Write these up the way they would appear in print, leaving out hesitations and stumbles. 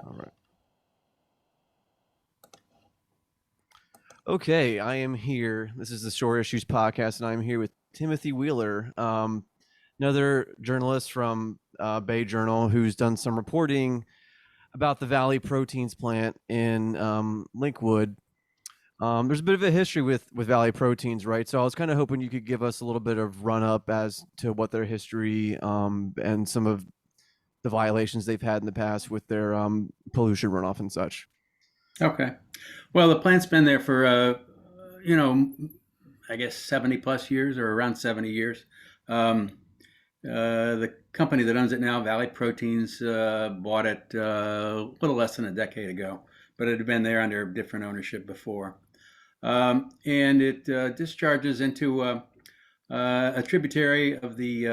All right. Okay, I am here. This is the Shore Issues podcast, and I'm here with Timothy Wheeler, another journalist from Bay Journal who's done some reporting about the Valley Proteins plant in Linkwood. There's a bit of a history with Valley Proteins, right? So I was kind of hoping you could give us a little bit of run up as to what their history and some of the violations they've had in the past with their pollution runoff and such. Okay. Well, the plant's been there for, you know, I guess 70 plus years or around 70 years. Um, the company that owns it now, Valley Proteins, bought it a little less than a decade ago, but it had been there under different ownership before. And it discharges into a tributary of the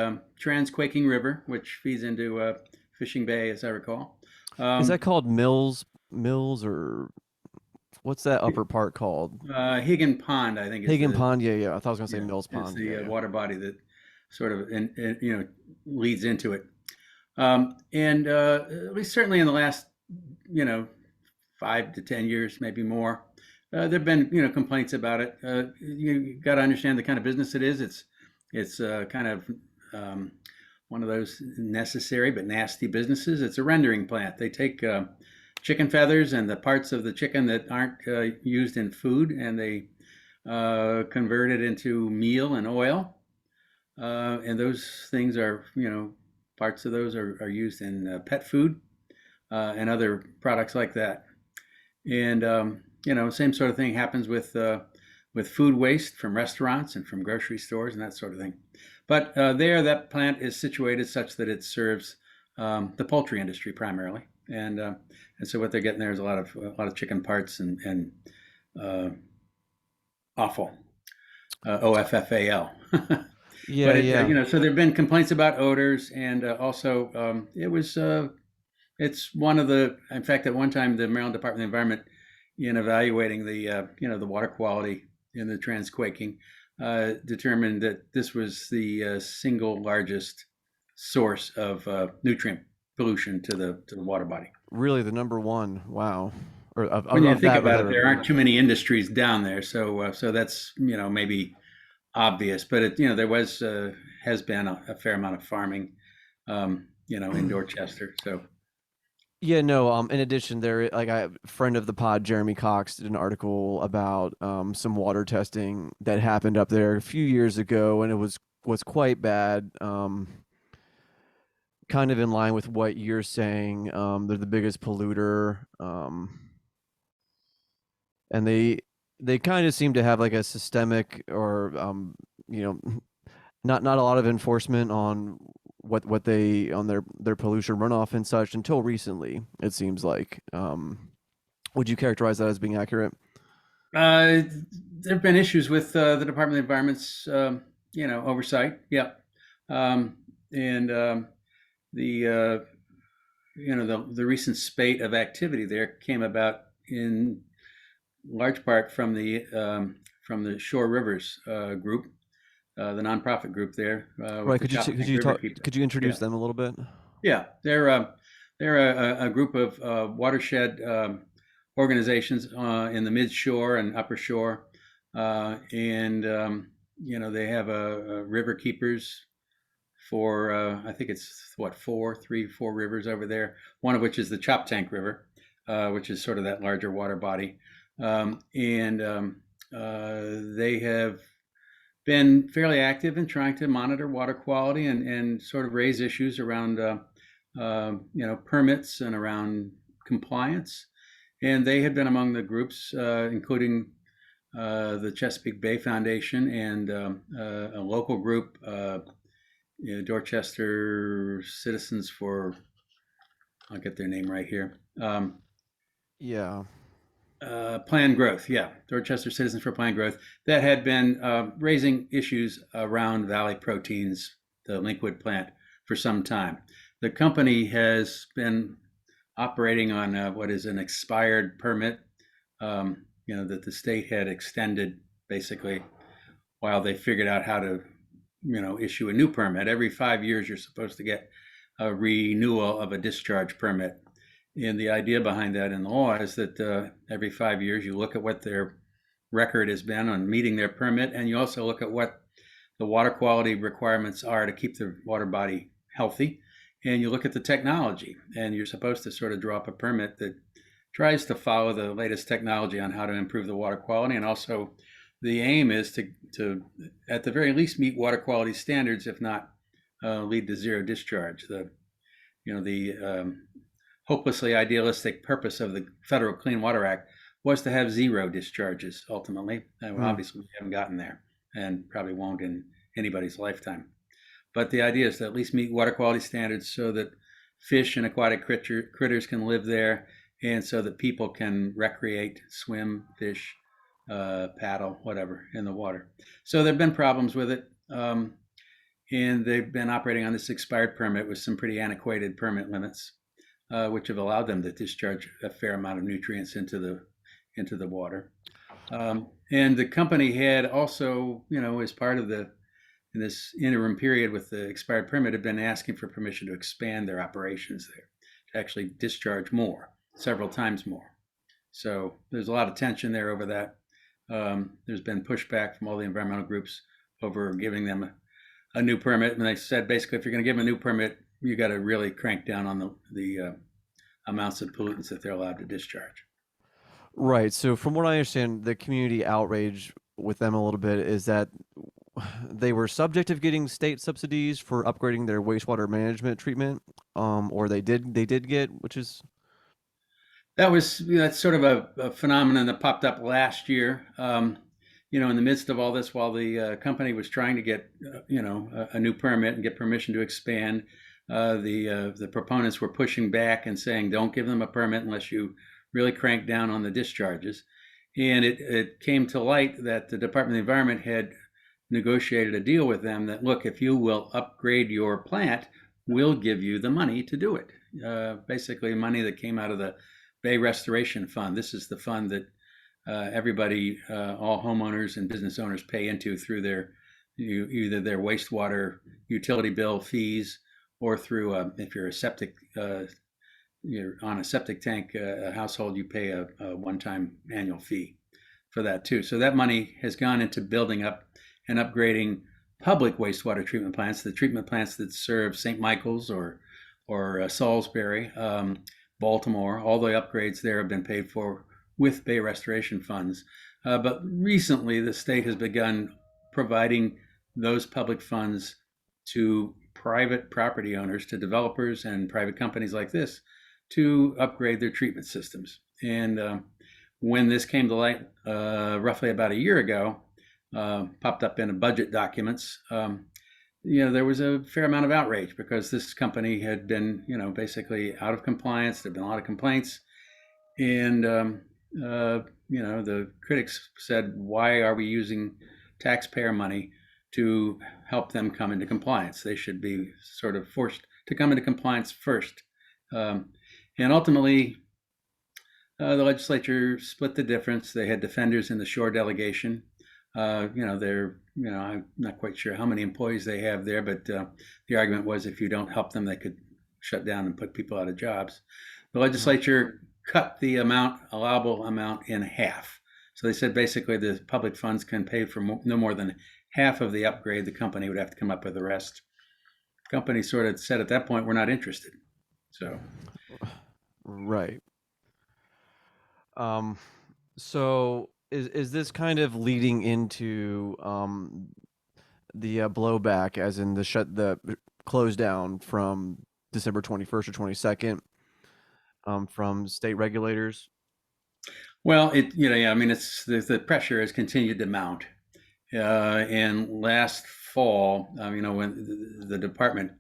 Transquaking River, which feeds into Fishing Bay, as I recall. Is that Um, called Mills or what's that upper part called? Higgin Pond, I think, is Hagen the Pond. Yeah, yeah. I thought I was gonna say yeah Mills is Pond. Yeah, the yeah. water body that sort of leads into it. And at least certainly in the last you know 5 to 10 years, maybe more, there've been complaints about it. You got to understand the kind of business it is. It's kind of um, one of those necessary but nasty businesses. It's a rendering plant. They take chicken feathers and the parts of the chicken that aren't used in food, and they convert it into meal and oil. And those things are, parts of those are used in pet food and other products like that. And same sort of thing happens with food waste from restaurants and from grocery stores and that sort of thing. But that plant is situated such that it serves the poultry industry primarily, and so what they're getting there is a lot of chicken parts and uh, offal, OFFAL. Yeah, But yeah. so there've been complaints about odors, and also it's one of the. In fact, at one time, the Maryland Department of the Environment, in evaluating the water quality in the Transquaking, determined that this was the single largest source of nutrient pollution to the water body. Really, the number one. Wow. Or When you of think that about that it, there river. aren't too many industries down there, so that's maybe obvious, but there has been a fair amount of farming, in Dorchester. So Yeah, no. In addition, there, like, a friend of the pod, Jeremy Cox, did an article about some water testing that happened up there a few years ago, and it was quite bad. Kind of in line with what you're saying. They're the biggest polluter, and they kind of seem to have like a systemic or you know, not a lot of enforcement on what they on their pollution runoff and such until recently. It seems like. Would you characterize that as being accurate? uh, there have been issues with the Department of Environment's oversight. Yeah, and the the recent spate of activity there came about in large part from the Shore Rivers group, the nonprofit group there with Right. the Could Choptank you River talk? Keeper. Could you introduce Yeah. them a little bit? Yeah, they're a group of watershed organizations in the mid shore and upper shore, and they have a river keepers for I think it's what four rivers over there. One of which is the Choptank River, which is sort of that larger water body, and they have been fairly active in trying to monitor water quality and sort of raise issues around permits and around compliance. And they had been among the groups, including the Chesapeake Bay Foundation and a local group, Dorchester Citizens for, I'll get their name right here. Yeah. Planned Growth, yeah, Dorchester Citizens for Planned Growth, that had been raising issues around Valley Proteins, the Linkwood plant, for some time. The company has been operating on what is an expired permit, that the state had extended basically while they figured out how to, issue a new permit. Every 5 years, you're supposed to get a renewal of a discharge permit. And the idea behind that in the law is that every 5 years you look at what their record has been on meeting their permit, and you also look at what the water quality requirements are to keep the water body healthy, and you look at the technology, and you're supposed to sort of draw up a permit that tries to follow the latest technology on how to improve the water quality, and also the aim is to at the very least meet water quality standards, if not lead to zero discharge. The hopelessly idealistic purpose of the Federal Clean Water Act was to have zero discharges ultimately. And Mm. obviously, we haven't gotten there and probably won't in anybody's lifetime. But the idea is to at least meet water quality standards so that fish and aquatic critters can live there, and so that people can recreate, swim, fish, paddle, whatever, in the water. So there have been problems with it. And they've been operating on this expired permit with some pretty antiquated permit limits, which have allowed them to discharge a fair amount of nutrients into the water. And the company had also, as part of in this interim period with the expired permit, had been asking for permission to expand their operations there, to actually discharge more, several times more. So there's a lot of tension there over that. There's been pushback from all the environmental groups over giving them a new permit, and they said basically if you're going to give them a new permit, you got to really crank down on the amounts of pollutants that they're allowed to discharge. Right. So from what I understand, the community outrage with them a little bit is that they were subject of getting state subsidies for upgrading their wastewater management treatment, or they did get, which is That's sort of a phenomenon that popped up last year. In the midst of all this, while the company was trying to get a new permit and get permission to expand, the proponents were pushing back and saying, "Don't give them a permit unless you really crank down on the discharges." And it came to light that the Department of the Environment had negotiated a deal with them that, look, if you will upgrade your plant, we'll give you the money to do it. Basically, money that came out of the Bay Restoration Fund. This is the fund that everybody, all homeowners and business owners pay into through either their wastewater utility bill fees, or through if you're on a septic tank household, you pay a one-time annual fee for that too. So that money has gone into building up and upgrading public wastewater treatment plants, the treatment plants that serve St. Michael's or Salisbury, Baltimore. All the upgrades there have been paid for with Bay Restoration funds. But recently, the state has begun providing those public funds to private property owners, to developers and private companies like this, to upgrade their treatment systems. And when this came to light roughly about a year ago, popped up in budget documents, there was a fair amount of outrage because this company had been, basically out of compliance. There'd been a lot of complaints, and the critics said, "Why are we using taxpayer money to help them come into compliance? They should be sort of forced to come into compliance first." And ultimately, the legislature split the difference. They had defenders in the Shore delegation. I'm not quite sure how many employees they have there, but the argument was if you don't help them, they could shut down and put people out of jobs. The legislature cut the allowable amount in half. So they said basically the public funds can pay for no more than half of the upgrade. The company would have to come up with the rest. The company sort of said at that point, we're not interested. So, right. So is this kind of leading into the blowback, as in the close down from December 21st or 22nd, from state regulators? well, yeah, I mean, the pressure has continued to mount. And last fall, when the Department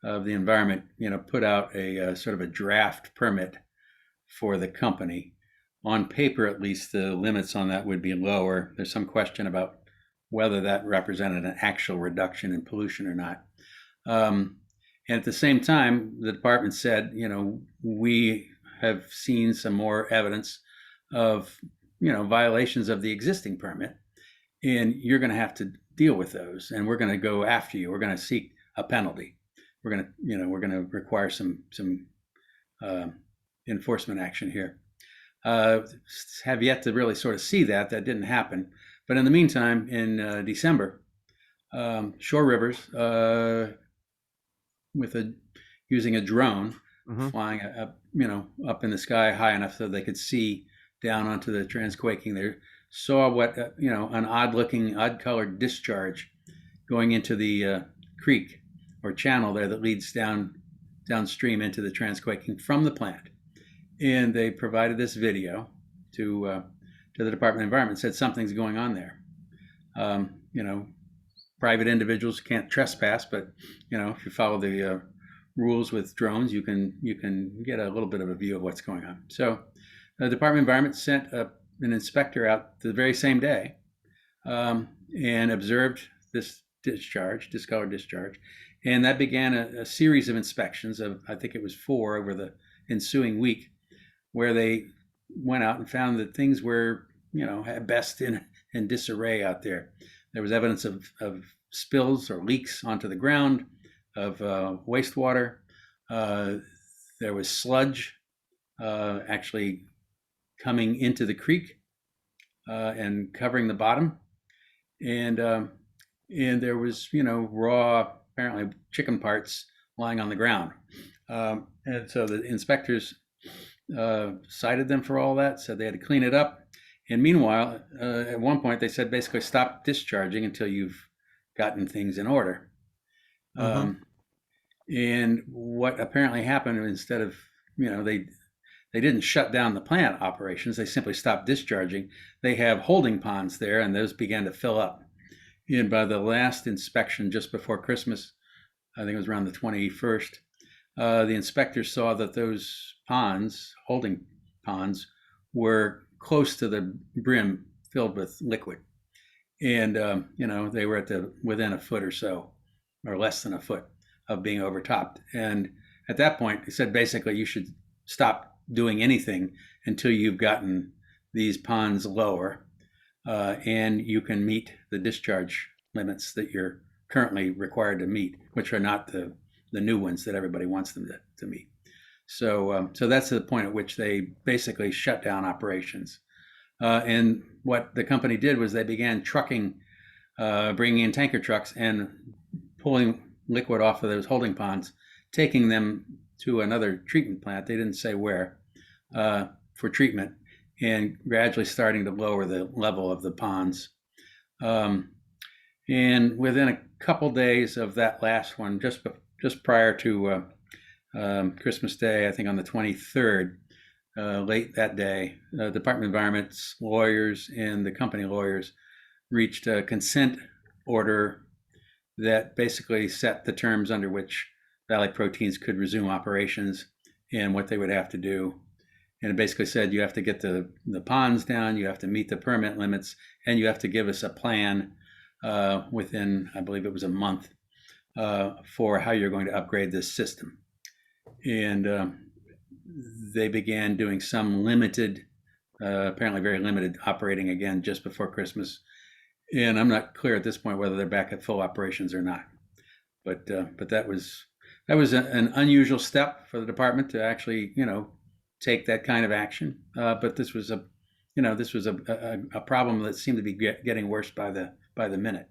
of the Environment, put out a sort of a draft permit for the company. On paper, at least, the limits on that would be lower. There's some question about whether that represented an actual reduction in pollution or not. And at the same time, the department said, we have seen some more evidence of, violations of the existing permit, and you're going to have to deal with those, and we're going to go after you. We're going to seek a penalty. We're going to require some enforcement action here. Have yet to really sort of see that. That didn't happen. But in the meantime, in December, Shore Rivers, with a using a drone, Mm-hmm. flying up, up in the sky high enough so they could see down onto the transquaking there, saw what an odd-looking, odd-colored discharge going into the creek or channel there that leads downstream into the transquaking from the plant. And they provided this video to the Department of Environment, said something's going on there. Um, you know, Private individuals can't trespass, but if you follow the rules with drones, you can get a little bit of a view of what's going on. So the Department of Environment sent an inspector out the very same day, and observed this discolored discharge, and that began a series of inspections of, I think it was 4 over the ensuing week, where they went out and found that things were, at best in disarray out there. There was evidence of spills or leaks onto the ground, of wastewater. There was sludge actually coming into the creek and covering the bottom, and there was raw, apparently chicken parts lying on the ground, and so the inspectors cited them for all that, said they had to clean it up. And meanwhile, at one point, they said basically stop discharging until you've gotten things in order. Mm-hmm. And what apparently happened, instead of, they didn't shut down the plant operations, they simply stopped discharging. They have holding ponds there, and those began to fill up. And by the last inspection just before Christmas, I think it was around the 21st, the inspectors saw that those ponds, holding ponds, were close to the brim, filled with liquid. And, they were within a foot or so, or less than a foot, of being overtopped. And at that point, they said basically you should stop doing anything until you've gotten these ponds lower, and you can meet the discharge limits that you're currently required to meet, which are not the new ones that everybody wants them to meet. So that's the point at which they basically shut down operations. And what the company did was they began trucking, bringing in tanker trucks and pulling liquid off of those holding ponds, taking them to another treatment plant, they didn't say where, for treatment, and gradually starting to lower the level of the ponds. And within a couple days of that last one, just prior to Christmas Day, I think on the 23rd, late that day, Department of Environment's lawyers and the company lawyers reached a consent order that basically set the terms under which Valley Proteins could resume operations and what they would have to do. And it basically said you have to get the ponds down, you have to meet the permit limits, and you have to give us a plan within, I believe it was a month, for how you're going to upgrade this system. And they began doing some limited, apparently very limited operating again just before Christmas. And I'm not clear at this point whether they're back at full operations or not. But that was an unusual step for the department to actually take that kind of action. But this was a problem that seemed to be getting worse by the minute.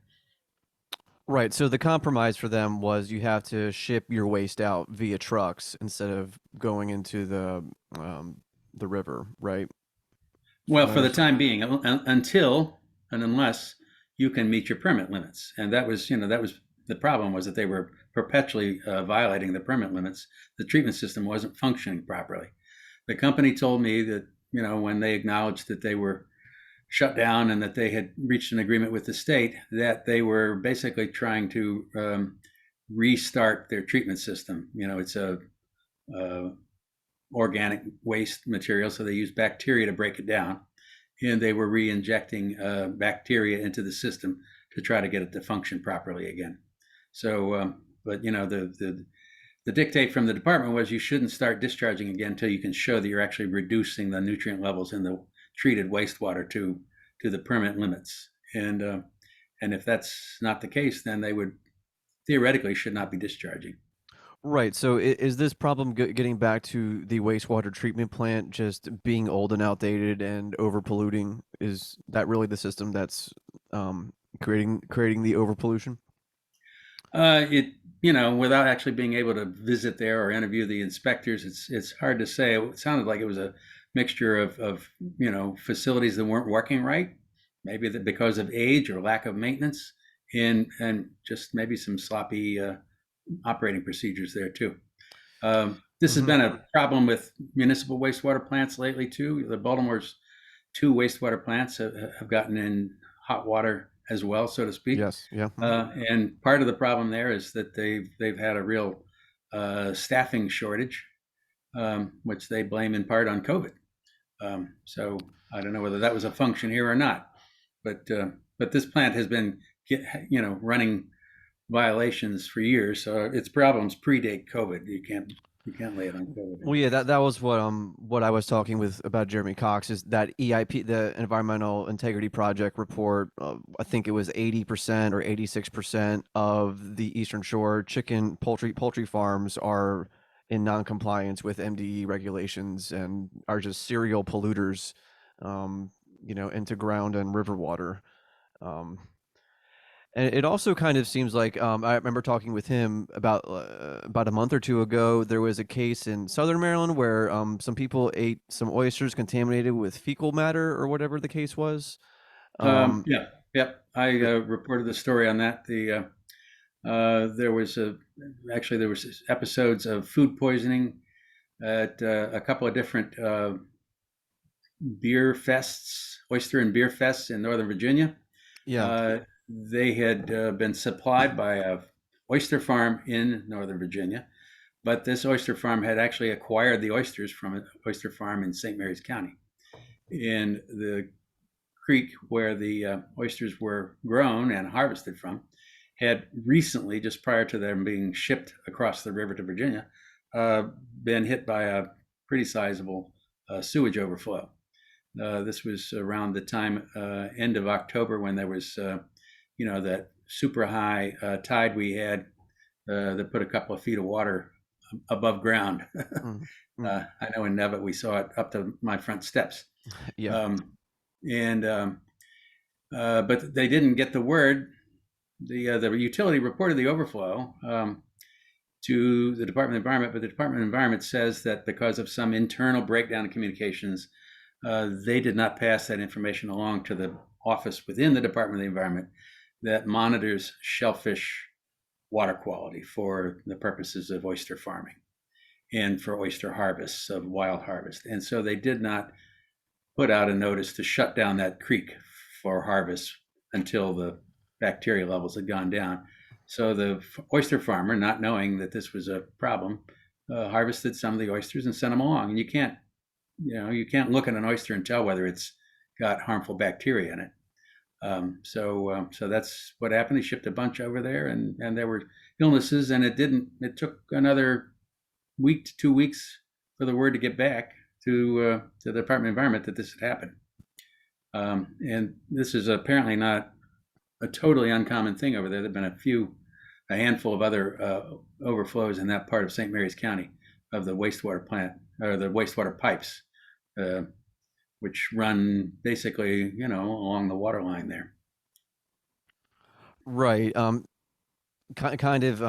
Right. So the compromise for them was you have to ship your waste out via trucks instead of going into the river, right? Well, for the time being, until and unless you can meet your permit limits, and that was the problem, was that they were perpetually violating the permit limits. The treatment system wasn't functioning properly. The company told me that when they acknowledged that they were shut down and that they had reached an agreement with the state, that they were basically trying to restart their treatment system. It's a organic waste material, so they use bacteria to break it down, and they were re-injecting bacteria into the system to try to get it to function properly again. So, but the dictate from the department was you shouldn't start discharging again until you can show that you're actually reducing the nutrient levels in the treated wastewater to the permit limits. And if that's not the case, then they would theoretically should not be discharging. Right. So is this problem getting back to the wastewater treatment plant just being old and outdated and over polluting? Is that really the system that's um, creating the over pollution? It, you know, without actually being able to visit there or interview the inspectors, it's hard to say. It sounded like it was a mixture of you know, facilities that weren't working right, maybe that because of age or lack of maintenance, and just maybe some sloppy operating procedures there too. This has Hmm. been a problem with municipal wastewater plants lately too. The Baltimore's two wastewater plants have gotten in hot water as well, so to speak. Yes. Yeah. Mhm. And part of the problem there is that they've had a real staffing shortage, which they blame in part on COVID. So I don't know whether that was a function here or not, but this plant has been you know, running violations for years, so its problems predate COVID. You can't lay it on COVID. Well, yeah, that was what I was talking with about Jeremy Cox is that EIP, the Environmental Integrity Project report. I think it was 80% or 86% of the Eastern Shore chicken poultry farms are in non-compliance with MDE regulations and are just serial polluters, um, into ground and river water. Um, and it also kind of seems like I remember talking with him about a month or two ago. There was a case in Southern Maryland where some people ate some oysters contaminated with fecal matter or whatever the case was. Um, Yeah, yep. I th- reported the story on that. There was actually there was episodes of food poisoning at a couple of different beer fests, oyster and beer fests in Northern Virginia. yeah, Uh, they had been supplied by a oyster farm in Northern Virginia, but this oyster farm had actually acquired the oysters from an oyster farm in St. Mary's County. And the creek where the oysters were grown and harvested from had recently, just prior to them being shipped across the river to Virginia, uh, been hit by a pretty sizable sewage overflow. This was around the time, end of October, when there was, you know, that super high tide we had that put a couple of feet of water above ground. mm, mm, I know in Nevis we saw it up to my front steps. yeah, Um, and But they didn't get the word. The utility reported the overflow to the Department of Environment, but the Department of Environment says that because of some internal breakdown in communications, they did not pass that information along to the office within the Department of the Environment that monitors shellfish water quality for the purposes of oyster farming and for oyster harvests of wild harvest. And so they did not put out a notice to shut down that creek for harvest until the bacteria levels had gone down. So the oyster farmer, not knowing that this was a problem, harvested some of the oysters and sent them along. And you can't look at an oyster and tell whether it's got harmful bacteria in it. So that's what happened. They shipped a bunch over there, and there were illnesses, and it didn't. It took another week to 2 weeks for the word to get back to the Department of Environment that this had happened. And this is apparently not a totally uncommon thing over there. There've been a handful of other overflows in that part of St. Mary's County of the wastewater plant or the wastewater pipes, uh, which run basically, you know, along the water line there. right. Kind of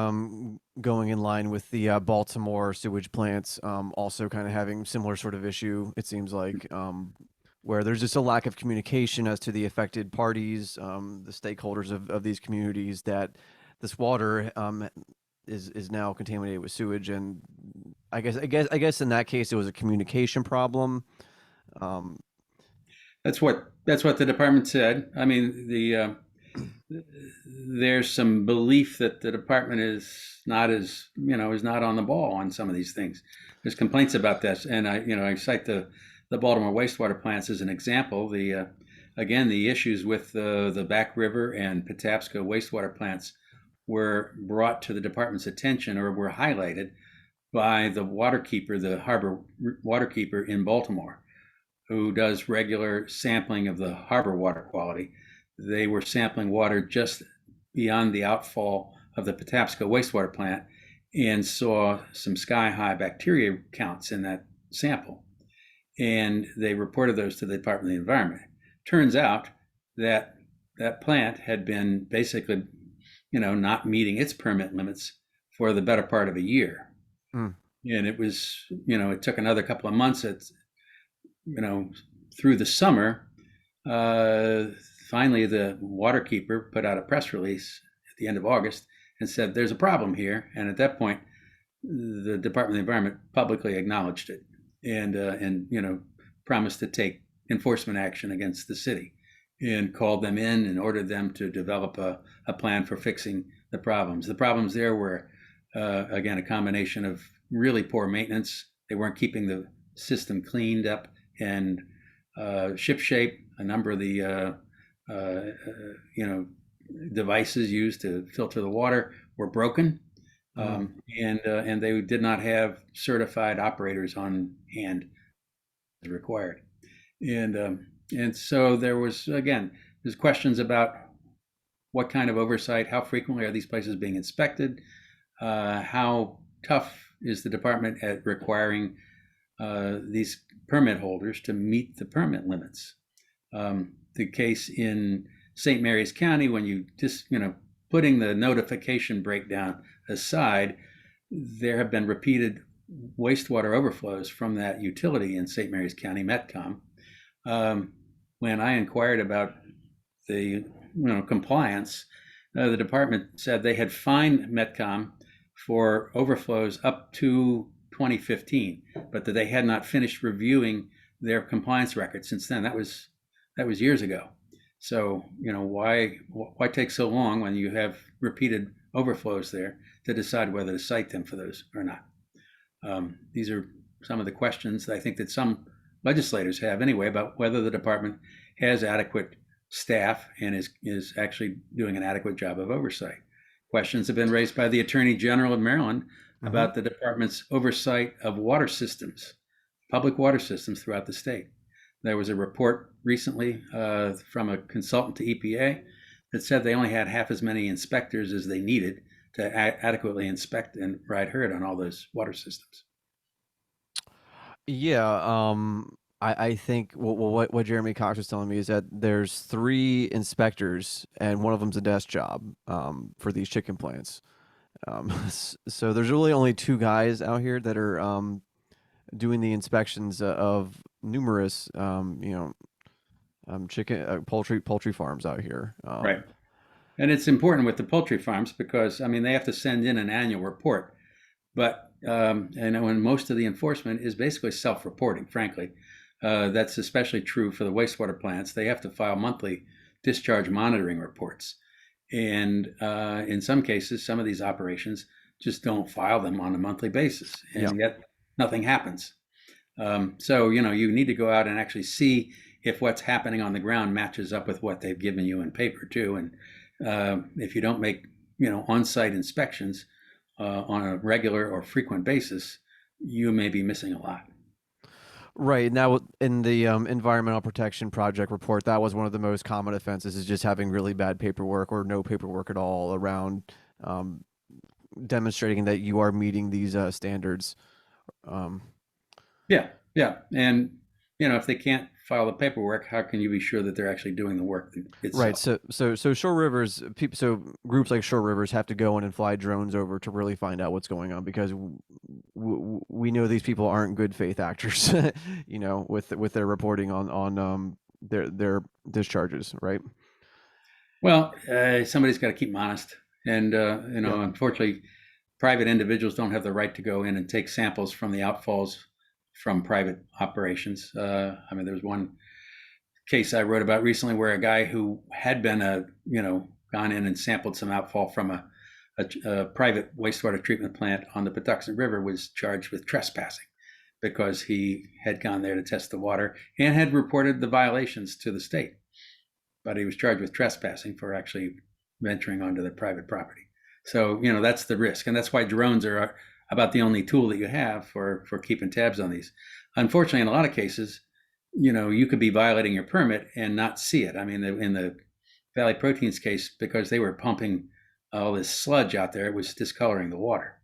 going in line with the Baltimore sewage plants, also kind of having similar sort of issue. It seems like where there's just a lack of communication as to the affected parties, the stakeholders of these communities that this water is now contaminated with sewage, and I guess in that case it was a communication problem. Um, That's what the department said. I mean, there's some belief that the department is not on the ball on some of these things. There's complaints about this, and I cite the Baltimore wastewater plants as an example. Again, the issues with the Back River and Patapsco wastewater plants were brought to the department's attention or were highlighted by the waterkeeper, the harbor waterkeeper in Baltimore, who does regular sampling of the harbor water quality. They were sampling water just beyond the outfall of the Patapsco wastewater plant, and saw some sky-high bacteria counts in that sample. And they reported those to the Department of the Environment. Turns out that that plant had been basically, not meeting its permit limits for the better part of a year. Mm. And it was, it took another couple of months through the summer. Uh, Finally, the waterkeeper put out a press release at the end of August and said, there's a problem here. And at that point, the Department of the Environment publicly acknowledged it and promised to take enforcement action against the city and called them in and ordered them to develop a plan for fixing the problems. The problems there were, again, a combination of really poor maintenance. They weren't keeping the system cleaned up and shipshape. A number of the devices used to filter the water were broken, and they did not have certified operators on hand as required. And so there's questions about what kind of oversight, how frequently are these places being inspected, how tough is the department at requiring these permit holders to meet the permit limits. The case in St. Mary's County, when you just, putting the notification breakdown aside, there have been repeated wastewater overflows from that utility in St. Mary's County, Metcom. When I inquired about the compliance, the department said they had fined Metcom for overflows up to 2015, but that they had not finished reviewing their compliance record since then. That was years ago. So why take so long when you have repeated overflows there to decide whether to cite them for those or not? These are some of the questions that I think that some legislators have anyway about whether the department has adequate staff and is actually doing an adequate job of oversight. Questions have been raised by the Attorney General of Maryland about the department's oversight of water systems, public water systems throughout the state. There was a report recently from a consultant to EPA that said they only had half as many inspectors as they needed to adequately inspect and ride herd on all those water systems. Yeah, I think what Jeremy Cox was telling me is that there's 3 inspectors and one of them's a desk job for these chicken plants. So there's really only 2 guys out here that are doing the inspections of numerous chicken poultry farms out here. Right. And it's important with the poultry farms because, they have to send in an annual report. But when most of the enforcement is basically self-reporting, frankly. That's especially true for the wastewater plants. They have to file monthly discharge monitoring reports. And in some cases, some of these operations just don't file them on a monthly basis. And yet nothing happens. So, you need to go out and actually see if what's happening on the ground matches up with what they've given you in paper too. And if you don't make, on-site inspections on a regular or frequent basis, you may be missing a lot. Right. Now, in the Environmental Protection Project report, that was one of the most common offenses is just having really bad paperwork or no paperwork at all around demonstrating that you are meeting these standards. Yeah. And, if they can't file the paperwork, how can you be sure that they're actually doing the work itself? Right. So Shore Rivers, so groups like Shore Rivers have to go in and fly drones over to really find out what's going on because we know these people aren't good faith actors, with their reporting on their discharges, right? Well, somebody's got to keep them honest, and unfortunately, private individuals don't have the right to go in and take samples from the outfalls from private operations. There was one case I wrote about recently where a guy who had been gone in and sampled some outfall from a private wastewater treatment plant on the Patuxent River was charged with trespassing because he had gone there to test the water and had reported the violations to the state. But he was charged with trespassing for actually venturing onto the private property. So, that's the risk. And that's why drones are about the only tool that you have for keeping tabs on these. Unfortunately, in a lot of cases, you could be violating your permit and not see it. In the Valley Proteins case, because they were pumping all this sludge out there, it was discoloring the water.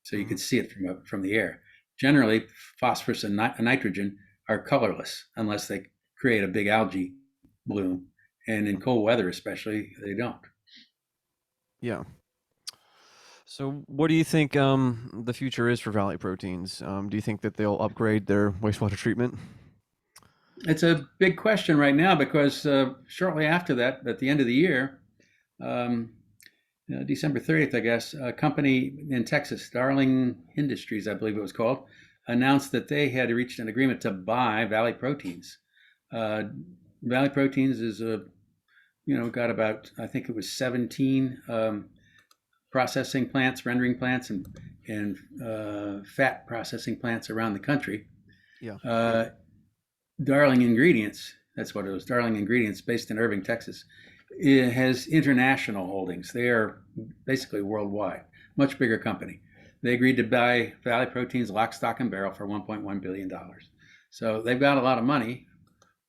so you Hmm. could see it from the air. Generally, phosphorus and nitrogen are colorless unless they create a big algae bloom, and in cold weather especially, they don't. Yeah. So, what do you think the future is for Valley Proteins? Do you think that they'll upgrade their wastewater treatment? It's a big question right now because shortly after that, at the end of the year, um, December 30th, I guess, a company in Texas, Darling Industries, I believe it was called, announced that they had reached an agreement to buy Valley Proteins. Uh, Valley Proteins is got about, I think it was 17 processing plants, rendering plants, and fat processing plants around the country. Yeah. Uh, Darling Ingredients, that's what it was, Darling Ingredients, based in Irving, Texas. It has international holdings. They are basically worldwide, much bigger company. They agreed to buy Valley Proteins lock, stock, and barrel for $1.1 billion. So they've got a lot of money.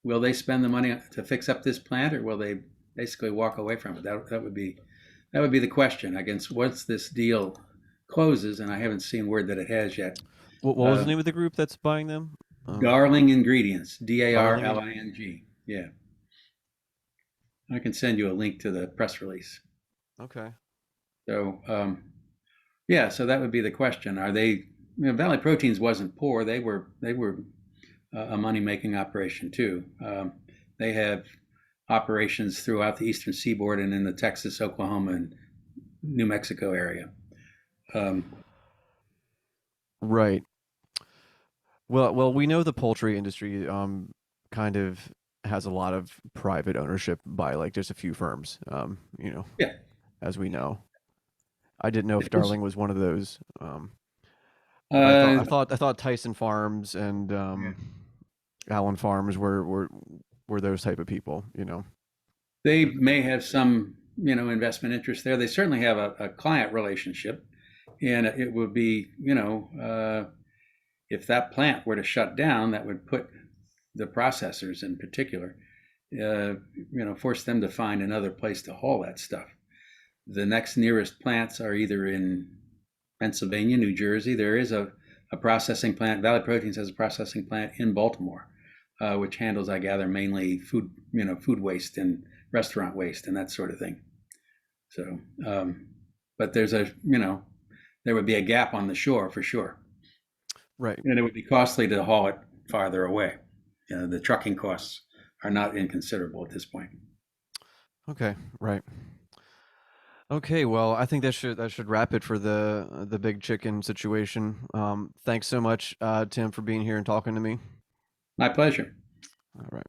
Will they spend the money to fix up this plant, or will they basically walk away from it? That would be the question. Against once this deal closes, and I haven't seen word that it has yet. What was the Uh, name of the group that's buying them? Darling Ingredients, Darling. Darling. Yeah, I can send you a link to the press release. Okay. So yeah, so that would be the question. Are they? Valley Proteins wasn't poor. They were a money making operation too. They have operations throughout the eastern seaboard and in the Texas, Oklahoma, and New Mexico area. Um, Right. Well, we know the poultry industry kind of has a lot of private ownership by like just a few firms. yeah, As we know. I didn't know if it was. Darling was one of those. But Uh, I thought Tyson Farms and yeah. Allen Farms were those type of people. They may have some, investment interest there. They certainly have a client relationship, and it would be, if that plant were to shut down, that would put the processors in particular, force them to find another place to haul that stuff. The next nearest plants are either in Pennsylvania, New Jersey. There is a processing plant. Valley Proteins has a processing plant in Baltimore, which handles, I gather, mainly food waste and restaurant waste and that sort of thing. So, but there would be a gap on the shore for sure, Right. and it would be costly to haul it farther away. The trucking costs are not inconsiderable at this point. Okay. Right. Okay. Well, I think that should wrap it for the big chicken situation. Thanks so much, Tim, for being here and talking to me. My pleasure. All right.